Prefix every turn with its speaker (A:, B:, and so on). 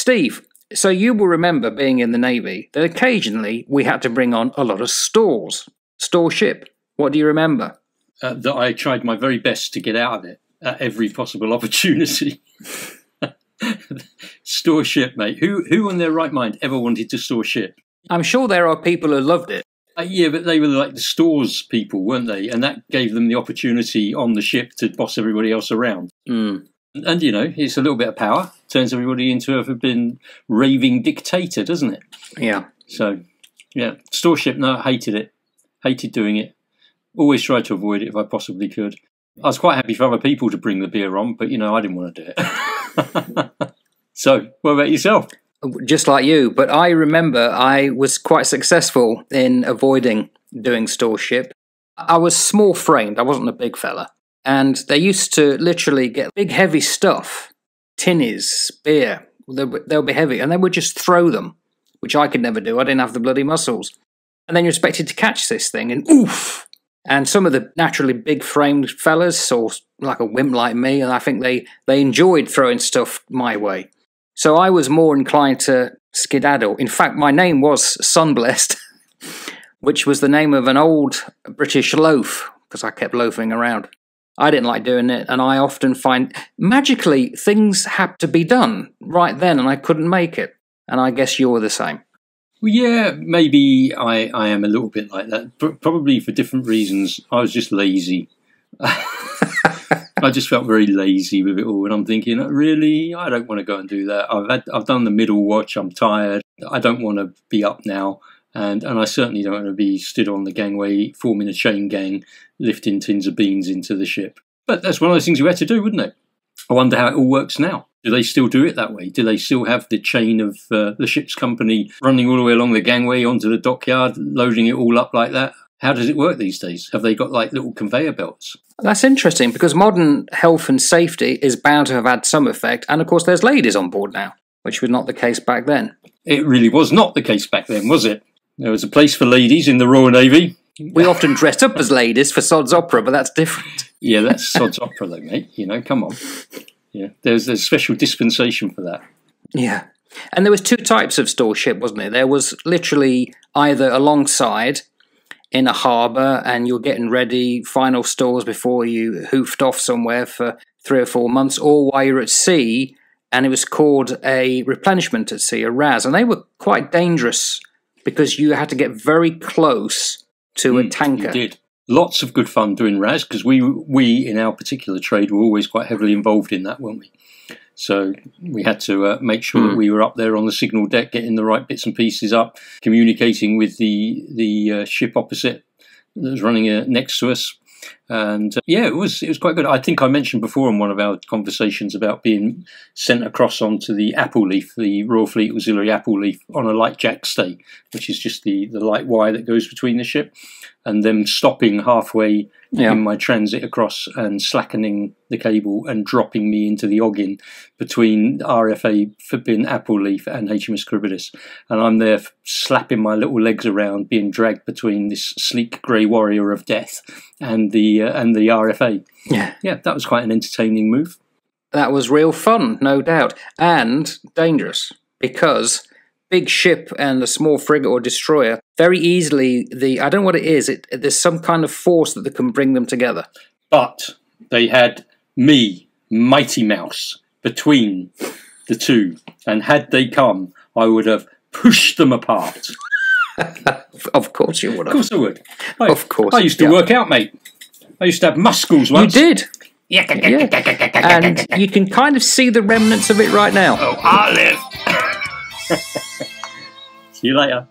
A: Steve, so you will remember being in the Navy that occasionally we had to bring on a lot of stores. Store ship. What do you remember?
B: That I tried my very best to get out of it at every possible opportunity. Store ship, mate. Who in their right mind ever wanted to store ship?
A: I'm sure there are people who loved it.
B: Yeah, but they were like the stores people, weren't they? And that gave them the opportunity on the ship to boss everybody else around.
A: Mm.
B: And, you know, it's a little bit of power. Turns everybody into a been raving dictator, doesn't it?
A: Yeah.
B: So, yeah, store ship, no, I hated it. Hated doing it. Always tried to avoid it if I possibly could. I was quite happy for other people to bring the beer on, but, you know, I didn't want to do it. So, what about yourself?
A: Just like you, but I remember I was quite successful in avoiding doing store ship. I was small framed, I wasn't a big fella, and they used to literally get big heavy stuff, tinnies, beer, they'll be heavy, and they would just throw them, which I could never do, I didn't have the bloody muscles. And then you're expected to catch this thing, and oof! And some of the naturally big framed fellas, or like a wimp like me, and I think they enjoyed throwing stuff my way. So I was more inclined to skedaddle. In fact, my name was Sunblessed, which was the name of an old British loaf, because I kept loafing around. I didn't like doing it, and I often find, magically, things had to be done right then, and I couldn't make it. And I guess you're the same.
B: Well, yeah, maybe I am a little bit like that, but probably for different reasons. I was just lazy. I just felt very lazy with it all, and I'm thinking, really, I don't want to go and do that. I've done the middle watch. I'm tired. I don't want to be up now, and I certainly don't want to be stood on the gangway forming a chain gang, lifting tins of beans into the ship. But that's one of those things you had to do, wouldn't it? I wonder how it all works now. Do they still do it that way? Do they still have the chain of the ship's company running all the way along the gangway onto the dockyard, loading it all up like that? How does it work these days? Have they got like little conveyor belts?
A: That's interesting, because modern health and safety is bound to have had some effect, and of course there's ladies on board now, which was not the case back then.
B: It really was not the case back then, was it? There was a place for ladies in the Royal Navy.
A: We often dressed up as ladies for Sod's Opera, but that's different.
B: Yeah, that's Sod's Opera though, mate. You know, come on. Yeah, there's a special dispensation for that.
A: Yeah. And there was two types of store ship, wasn't there? There was literally either alongside in a harbour and you're getting ready, final stores before you hoofed off somewhere for 3 or 4 months, or while you're at sea, and it was called a replenishment at sea, a RAS. And they were quite dangerous because you had to get very close to a tanker.
B: You did. Lots of good fun doing RAS, because we in our particular trade were always quite heavily involved in that, weren't we? So we had to make sure that we were up there on the signal deck, getting the right bits and pieces up, communicating with the ship opposite that was running next to us. And yeah, it was quite good. I think I mentioned before in one of our conversations about being sent across onto the Apple Leaf, the Royal Fleet Auxiliary Apple Leaf, on a light jack stay, which is just the light wire that goes between the ship, and them stopping halfway in my transit across and slackening the cable and dropping me into the Oggin between RFA Flipping Apple Leaf and HMS Charybdis. And I'm there slapping my little legs around, being dragged between this sleek grey warrior of death and the RFA. Yeah, that was quite an entertaining move.
A: That was real fun, no doubt, and dangerous, because big ship and a small frigate or destroyer, very easily, I don't know what it is, there's some kind of force that can bring them together.
B: But they had me, Mighty Mouse, between the two, and had they come, I would have pushed them apart.
A: Of course you would have.
B: Of course I would.
A: Of course.
B: I used to work out, mate. I used to have muscles once.
A: You did? Yeah. And you can kind of see the remnants of it right now.
B: Oh, I live. See you later.